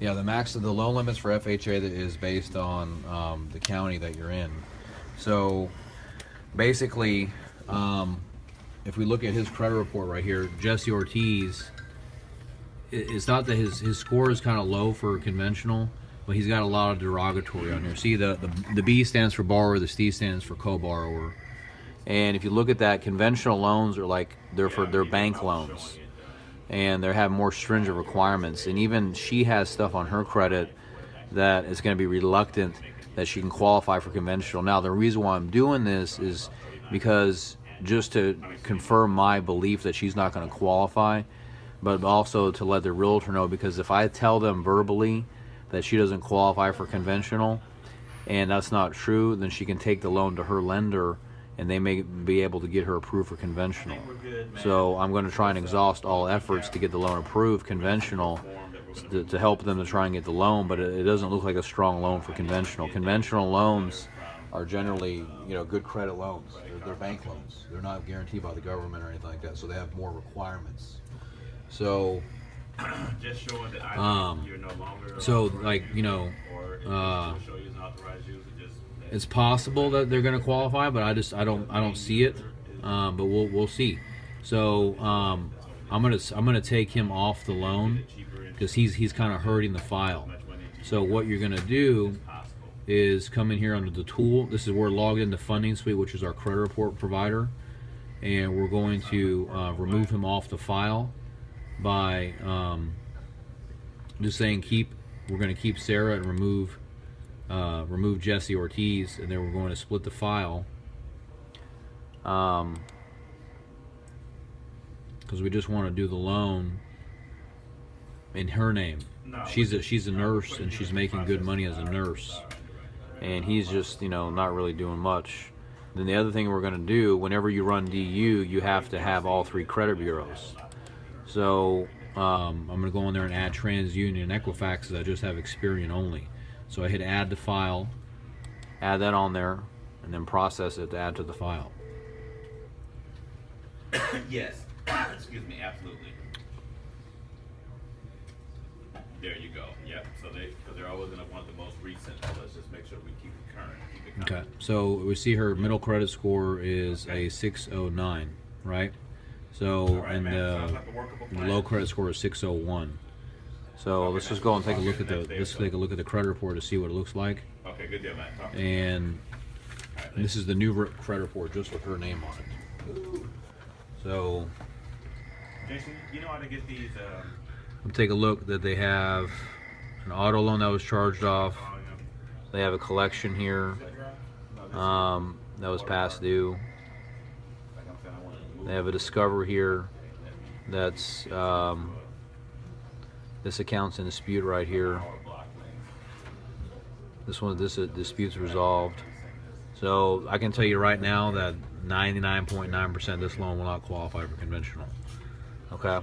Yeah, the loan limits for FHA that is based on the county that you're in. So basically, if we look at his credit report right here, Jesse Ortiz, it's not that his score is kind of low for conventional, but he's got a lot of derogatory on here. See, the B stands for borrower, the C stands for co-borrower. And if you look at that, conventional loans are like they're bank loans, and they have more stringent requirements. And even she has stuff on her credit that is going to be reluctant that she can qualify for conventional. Now, the reason why I'm doing this is because just to confirm my belief that she's not going to qualify, but also to let the realtor know, because if I tell them verbally that she doesn't qualify for conventional and that's not true, then she can take the loan to her lender and they may be able to get her approved for conventional. So I'm going to try and exhaust all efforts to get the loan approved conventional to help them to try and get the loan, but it doesn't look like a strong loan for conventional. Conventional loans are generally, good credit loans. They're bank loans. They're not guaranteed by the government or anything like that, so they have more requirements. So, just showing that you're no longer. So, it's possible that they're going to qualify, but I don't see it. But we'll see. So I'm gonna take him off the loan because he's kind of hurting the file. So what you're gonna do is come in here under the tool. This is where we're logged into Funding Suite, which is our credit report provider, and we're going to remove him off the file by just saying we're going to keep Sarah and remove Jesse Ortiz, and then we're going to split the file because we just want to do the loan in her name. She's a nurse and she's making good money as a nurse, and he's just not really doing much. Then the other thing we're going to do, whenever you run DU, you have to have all three credit bureaus. So I'm going to go in there and add TransUnion and Equifax, because I just have Experian only. So I hit add to file, add that on there, and then process it to add to the file. Yes. Excuse me. Absolutely. There you go. Yep. So because they're always going to want the most recent. So let's just make sure we keep it current. Okay. So we see her middle credit score is a 609, right? So and the low credit score is 601. So let's just go and take a look at the credit report to see what it looks like. Okay, good deal, man. And this is the new credit report just with her name on it. So Jason, you know how to get these? we'll take a look that they have an auto loan that was charged off. They have a collection here that was past due. They have a discover here that's this account's in dispute right here. This dispute's resolved. So I can tell you right now that 99.9% of this loan will not qualify for conventional. Okay,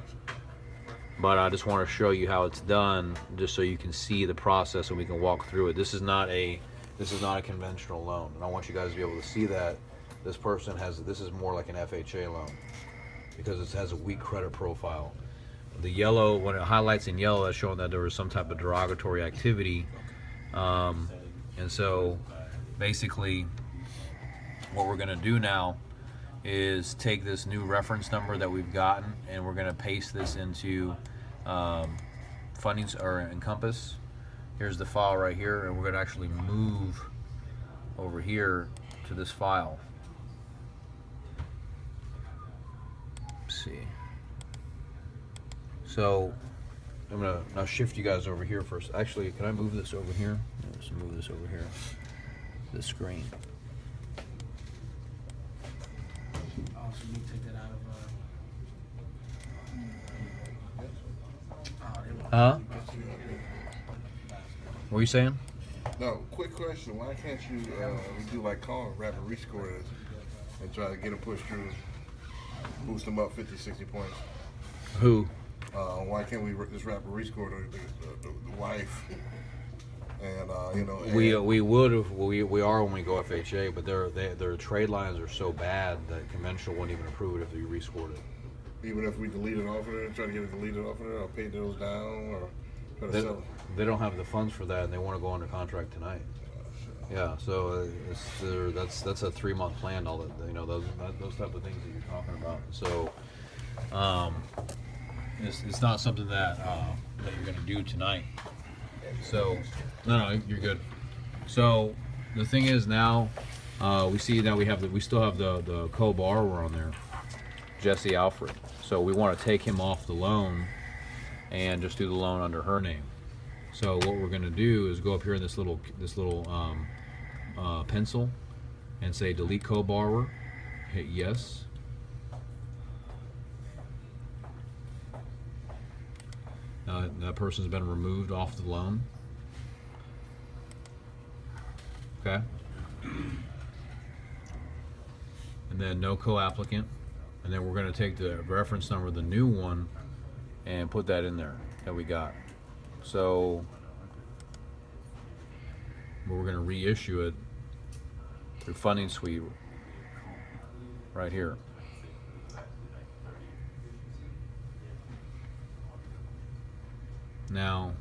but I just want to show you how it's done, just so you can see the process and we can walk through it. This is not a conventional loan, and I want you guys to be able to see that this is more like an FHA loan because it has a weak credit profile. The yellow, when it highlights in yellow, that's showing that there was some type of derogatory activity, and so basically what we're going to do now is take this new reference number that we've gotten, and we're going to paste this into Fundings or Encompass. Here's the file right here, and we're going to actually move over here to this file. Let's see. So I'm going to now shift you guys over here first. Actually, can I move this over here? Let's move this over here, the screen. Huh? What are you saying? No, quick question. Why can't you do like call rapid rescore and try to get them pushed through, boost them up 50, 60 points? Who? Why can't we just rapid rescore the wife? And we are when we go FHA, but their trade lines are so bad that conventional wouldn't even approve it if you rescored it. Even if we delete it off of there, try to get it deleted off of there, or pay those down, or try to sell it. they don't have the funds for that, and they want to go under contract tonight. Yeah, so that's a 3-month plan. All that, you know, those type of things that you're talking about. So it's not something that that you're going to do tonight. So no, you're good. So the thing is now, we see that we still have the co-borrower on there, Jesse Alfred. So we want to take him off the loan and just do the loan under her name. So what we're going to do is go up here in this little pencil and say delete co-borrower. Hit yes. That person's been removed off the loan. Okay. And then no co-applicant. And then we're going to take the reference number, the new one, and put that in there that we got. So we're going to reissue it through Funding Suite right here. Now,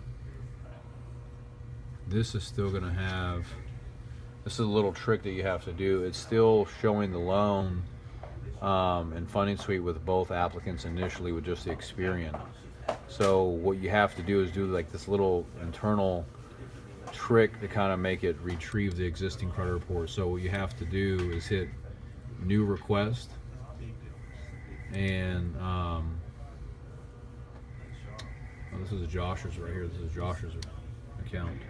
this is still going to have, this is a little trick that you have to do. It's still showing the loan in Funding Suite with both applicants initially with just the Experian. So what you have to do is do like this little internal trick to kind of make it retrieve the existing credit report. So what you have to do is hit new request, and oh, this is Josh's right here. This is Josh's account.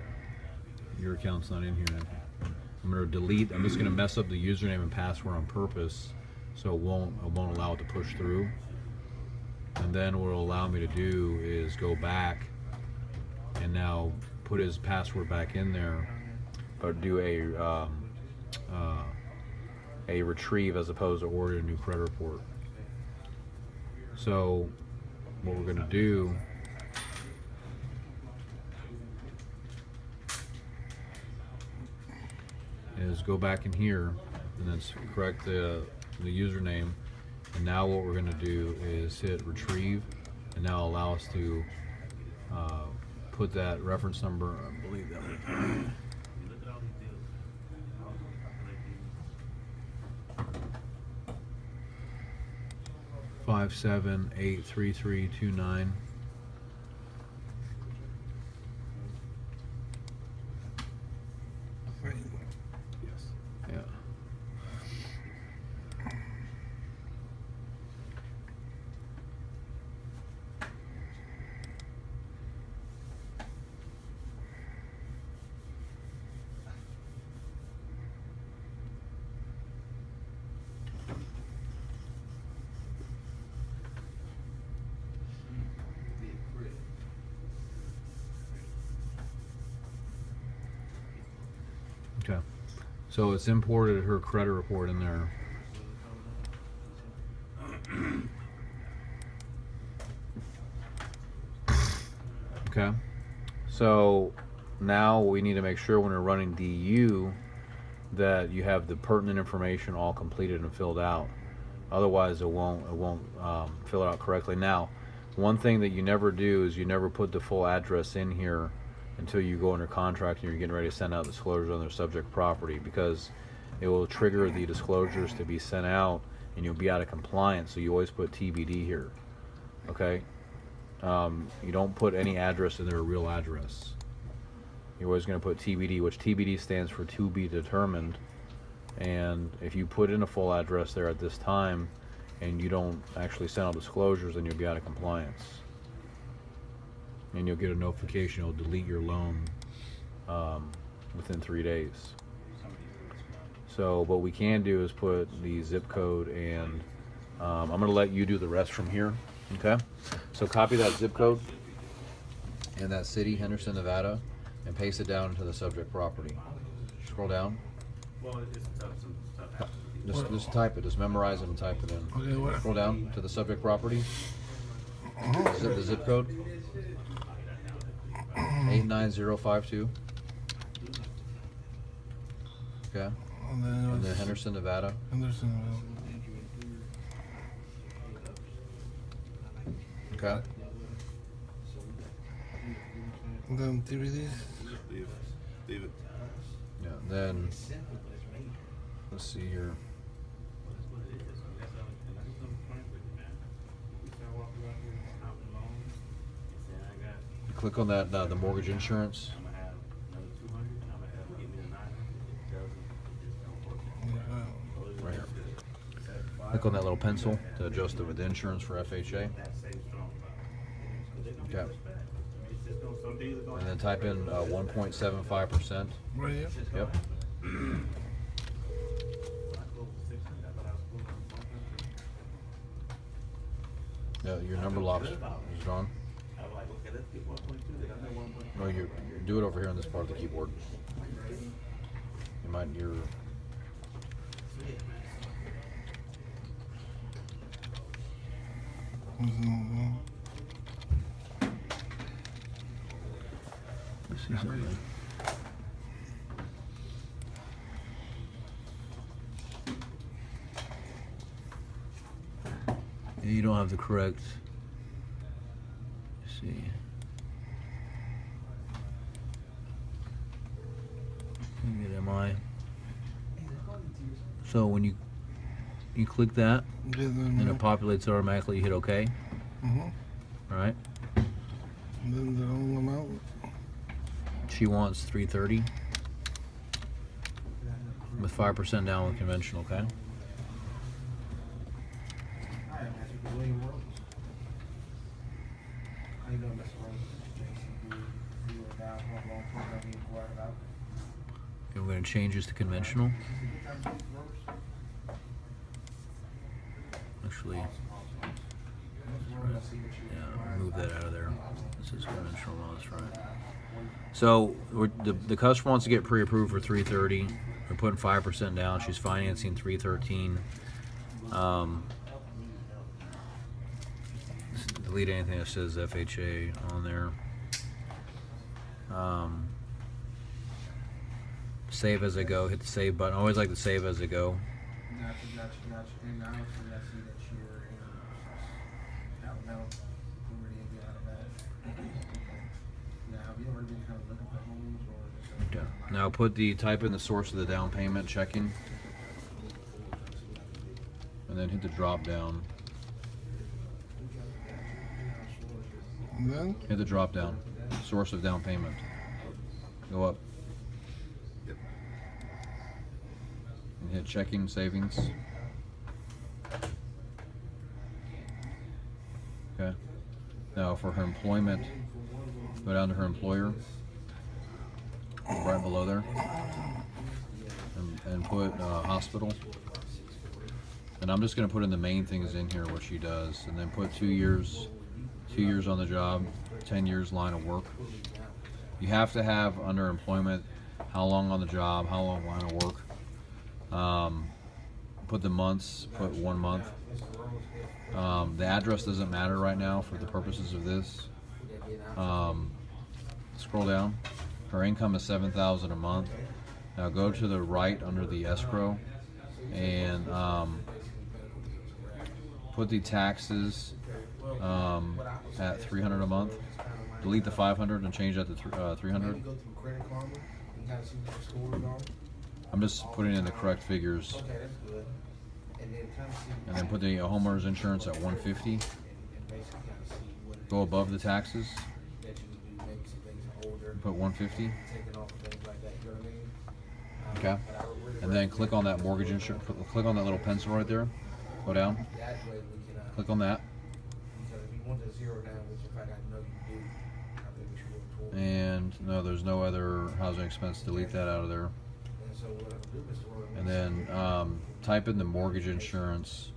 Your account's not in here. I'm going to delete. I'm just going to mess up the username and password on purpose, so it won't allow it to push through. And then what it'll allow me to do is go back and now put his password back in there, but do a retrieve as opposed to order a new credit report. So what we're going to do is go back in here and then correct the username, and now what we're going to do is hit retrieve, and now allow us to put that reference number, I believe that was 57833329. Yeah. Okay. So it's imported her credit report in there. Okay. So now we need to make sure when we're running DU that you have the pertinent information all completed and filled out. Otherwise, it won't fill it out correctly. Now, one thing that you never do is you never put the full address in here until you go under contract and you're getting ready to send out disclosures on their subject property, because it will trigger the disclosures to be sent out and you'll be out of compliance. So you always put TBD here. Okay. You don't put any address in there, a real address. You're always going to put TBD, which TBD stands for to be determined. And if you put in a full address there at this time and you don't actually send out disclosures, then you'll be out of compliance. And you'll get a notification, it'll delete your loan within 3 days. So what we can do is put the zip code, and I'm going to let you do the rest from here. Okay? So copy that zip code and that city, Henderson, Nevada, and paste it down into the subject property. Scroll down. Well, it's tough. Some stuff happens. Just type it. Just memorize it and type it in. Okay, what? Scroll down to the subject property. The zip code. 89052. Okay. And then And then Henderson, Nevada. Henderson. Okay. Them DVDs. Leave it. Yeah. Then let's see here. You click on that the mortgage insurance. Right here. Click on that little pencil to adjust the insurance for FHA. Okay. And then type in 1.75%. Right here. Yep. Yeah, your number locks is drawn. No, you do it over here on this part of the keyboard. You might Let's see something. Yeah, you don't have the correct. Let's see. Get MI. So when you click that, and it populates automatically, you hit OK. All right. And then the whole amount. She wants 330 with 5% down with conventional. Okay. And we're going to change this to conventional. Actually, yeah, move that out of there. This is conventional, that's right. So the customer wants to get pre-approved for 330. We're putting 5% down. She's financing 313. Delete anything that says FHA on there. Save as I go. Hit the save button. I always like to save as I go. Gotcha. And now I see that you're out now. We're ready to get out of that. Now, have you already been kind of looking for homes or just? Okay. Now type in the source of the down payment, checking, and then hit the drop down. And then? Hit the drop down. Source of down payment. Go up. And hit checking savings. Okay. Now for her employment, go down to her employer, right below there, and put hospital. And I'm just going to put in the main things in here, what she does, and then put 2 years on the job, 10 years line of work. You have to have under employment, how long on the job, how long line of work. Put the months, put 1 month. The address doesn't matter right now for the purposes of this. Scroll down. Her income is $7,000 a month. Now go to the right under the escrow and put the taxes at $300 a month. Delete the $500 and change that to $300. I'm just putting in the correct figures. And then put the homeowner's insurance at $150. Go above the taxes. Put $150. Okay. And then click on that mortgage insurance. Click on that little pencil right there. Go down. Click on that. And no, there's no other housing expense. Delete that out of there. And then type in the mortgage insurance.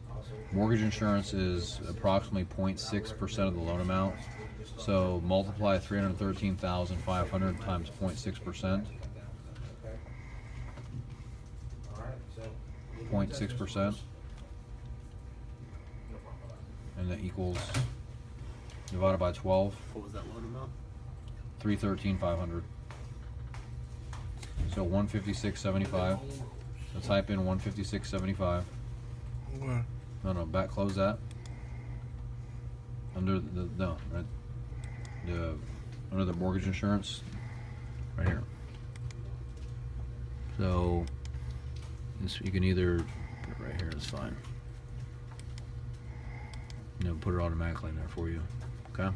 Mortgage insurance is approximately 0.6% of the loan amount. So multiply 313,500 times 0.6%. 0.6%. And that equals divided by 12. What was that loan amount? 313,500. So 156.75. So type in 156.75. Where? No, back close that. Under the right. under the mortgage insurance, right here. So this, you can either put it right here, it's fine. You know, put it automatically in there for you. Okay.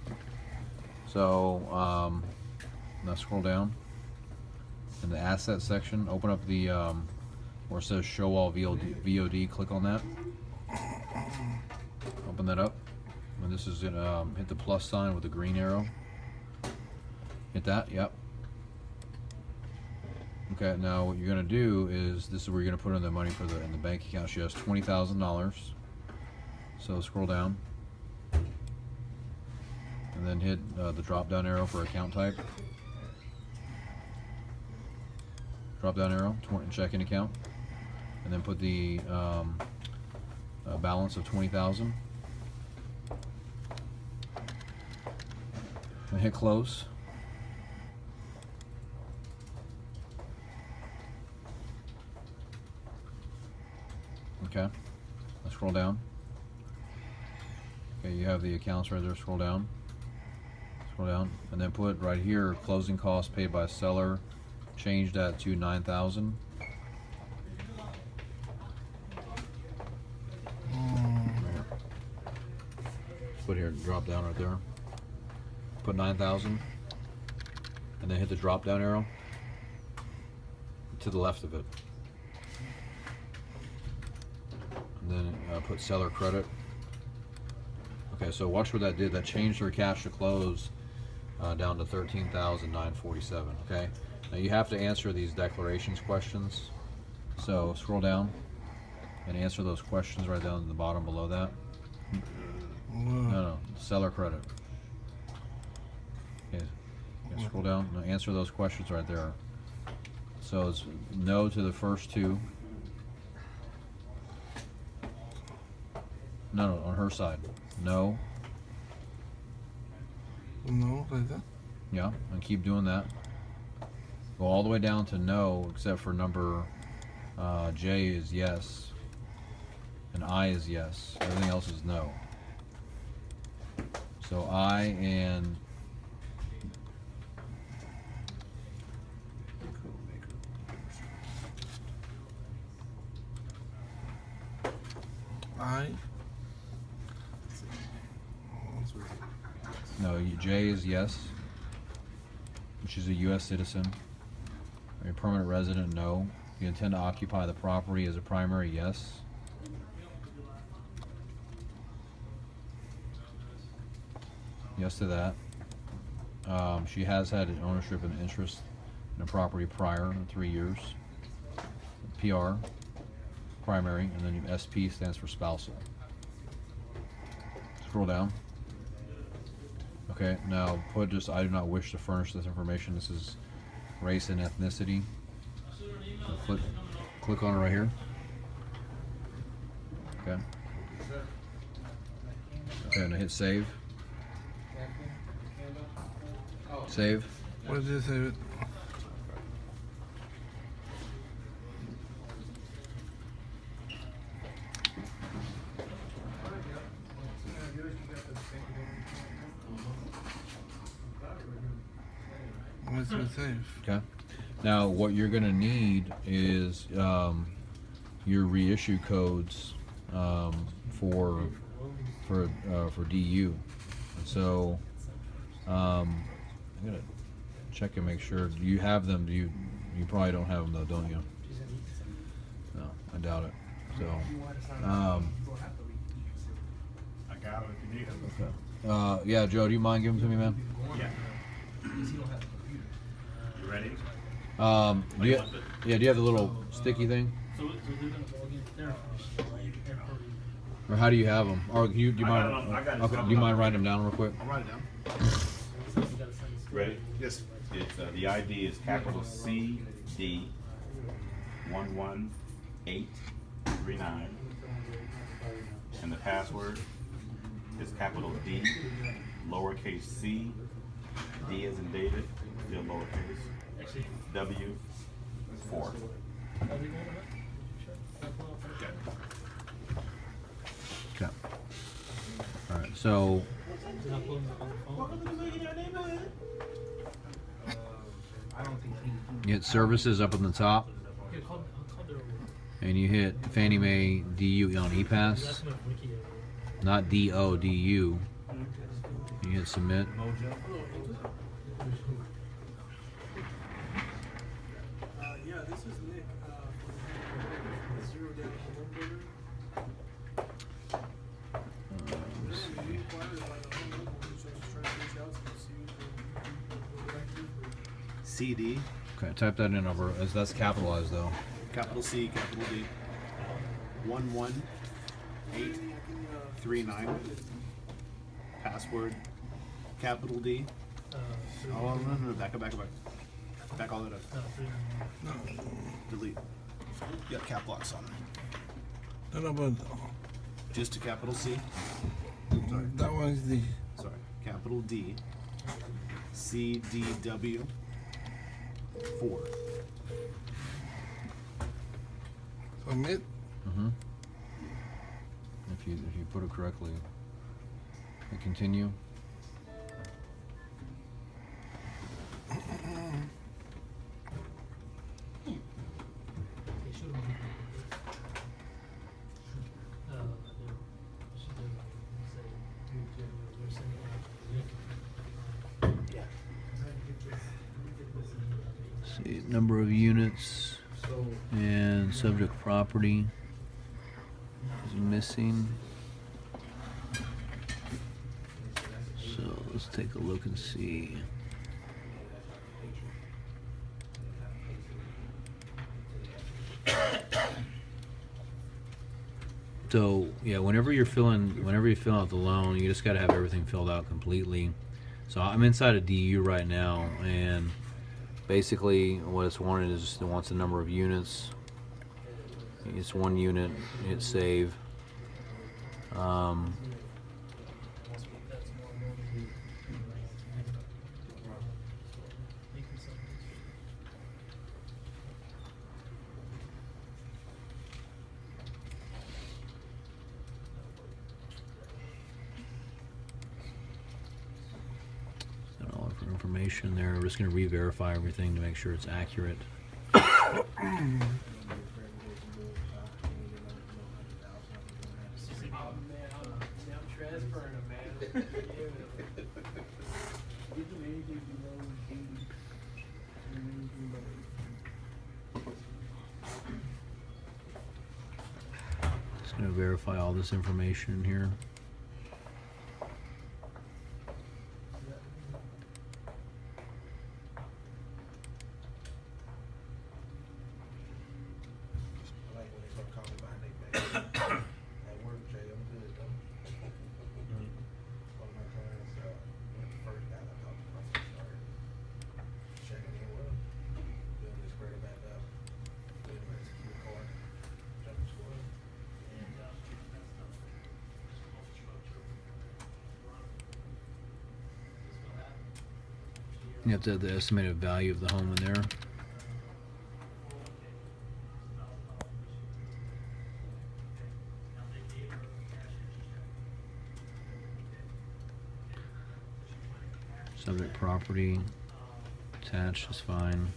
So now scroll down in the asset section. Open up the where it says show all VOD. Click on that. Open that up. And this is it. Hit the plus sign with the green arrow. Hit that. Yep. Okay. Now what you're gonna do is this is where you're gonna put in the money for in the bank account. She has $20,000. So scroll down. And then hit the drop down arrow for account type. Drop down arrow, checking account. And then put the balance of 20,000. And hit close. Okay. Let's scroll down. Okay, you have the accounts right there. Scroll down. Scroll down, and then put right here closing costs paid by seller. Change that to 9,000. Put here, drop down right there. Put 9,000, and then hit the drop down arrow to the left of it, and then put seller credit. Okay, so watch what that did. That changed her cash to close down to 13,947. Okay, now you have to answer these declarations questions. So scroll down and answer those questions right down at the bottom below that. No, seller credit. Okay, scroll down. Now answer those questions right there. So it's no to the first two. No, on her side. No. No, like that. Yeah, and keep doing that. Go all the way down to no, except for number J is yes, and I is yes. Everything else is no. So I and no, J is yes, which is a U.S. citizen. Are you a permanent resident? No. You intend to occupy the property as a primary? Yes. Yes to that. She has had an ownership and interest in a property prior in 3 years. PR, primary, and then SP stands for spousal. Scroll down. Okay, now put just I do not wish to furnish this information. This is race and ethnicity. So click on it right here. Okay. Okay, and hit save. Save. What did it say? What's it say? Okay. Now, what you're going to need is your reissue codes for DU. So I'm gonna check and make sure. Do you have them? You probably don't have them though, don't you? No, I doubt it. So I got it if you need it. okay. Yeah, Joe, do you mind giving them to me, man? Yeah. You ready? Do you have the little sticky thing? Or how do you have them? Or do you mind? I got it. Okay. Do you mind writing them down real quick? I'll write it down. Ready? Yes. It's the ID is capital CD 11839, and the password is capital D, lowercase c, D as in David, still lowercase, W4. Okay. All right. So You hit services up on the top, and you hit Fannie Mae DU on ePass, not DO, DU. You hit submit. Yeah, this is Nick from Zero Day Home Builder. Let's see. CD, Okay, type that in over. That's capitalized though. capital C, capital D. 11839. Password, capital D. Oh, no, back up. Back all that up. Delete. You got cap locks on. No, but Just a capital C. Sorry. that one's the. Sorry. Capital D. CDW. 4. Submit. Mm-hmm. If you put it correctly, and continue. See, number of units and subject property is missing. So let's take a look and see. So yeah, whenever you fill out the loan, you just got to have everything filled out completely. So I'm inside of DU right now, and basically what it's wanted is it wants the number of units. It's 1 unit. Hit save. Got all of our information there. We're just going to re-verify everything to make sure it's accurate. Just going to verify all this information here. I like when they start calling behind their back. At work, Jay, I'm good though. One of my clients, the first guy I talked to, I first started checking in with him, building his credit back up, getting ready to secure card, jumping squad. You have to have the estimated value of the home in there. Subject property attached is fine.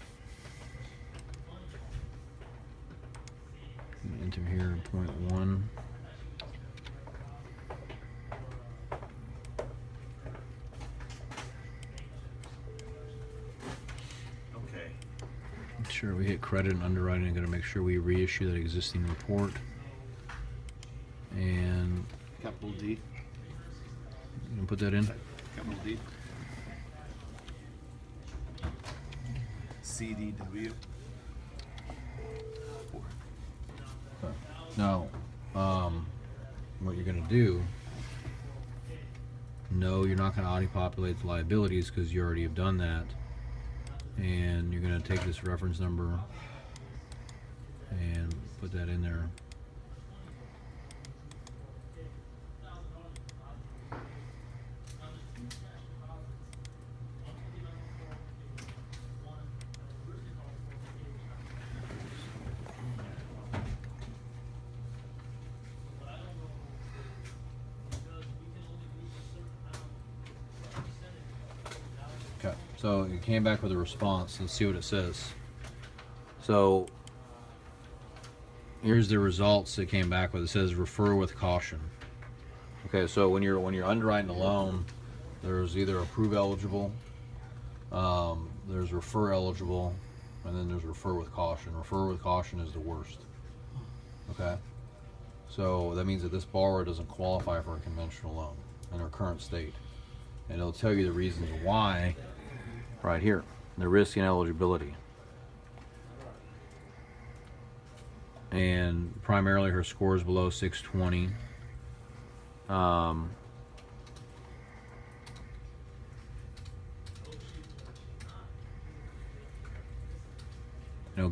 Enter here in .1. Okay. Sure, we hit credit and underwriting. Got to make sure we reissue that existing report. And Capital D. you can put that in. Capital D. CDW. 4. Now, what you're going to do, no, you're not going to auto-populate the liabilities because you already have done that. And you're going to take this reference number and put that in there. Okay. So it came back with a response. Let's see what it says. So here's the results it came back with. It says refer with caution. Okay, so when you're underwriting a loan, there's either approve eligible, there's refer eligible, and then there's refer with caution. Refer with caution is the worst. Okay, so that means that this borrower doesn't qualify for a conventional loan in her current state, and it'll tell you the reasons why right here. The risk and eligibility, and primarily her score is below 620.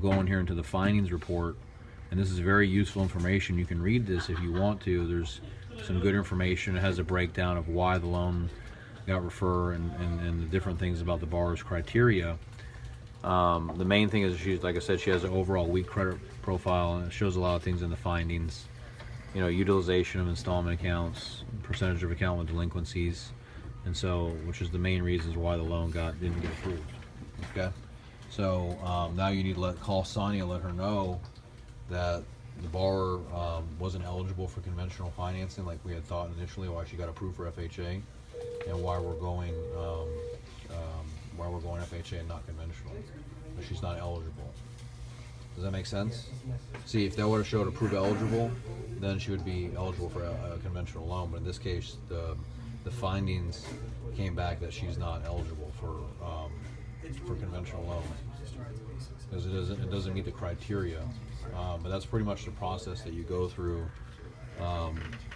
Going here into the findings report, and this is very useful information. You can read this if you want to. There's some good information. It has a breakdown of why the loan got referred and the different things about the borrower's criteria. The main thing is like I said, she has an overall weak credit profile, and it shows a lot of things in the findings. Utilization of installment accounts, percentage of account with delinquencies, and so, which is the main reasons why the loan didn't get approved. Okay, so now you need to call Sonia, let her know that the borrower wasn't eligible for conventional financing like we had thought initially, why she got approved for FHA, and why we're going FHA and not conventional, but she's not eligible. Does that make sense? See, if that would have showed approved eligible, then she would be eligible for a conventional loan. But in this case, the findings came back that she's not eligible for conventional loan because it doesn't meet the criteria. But that's pretty much the process that you go through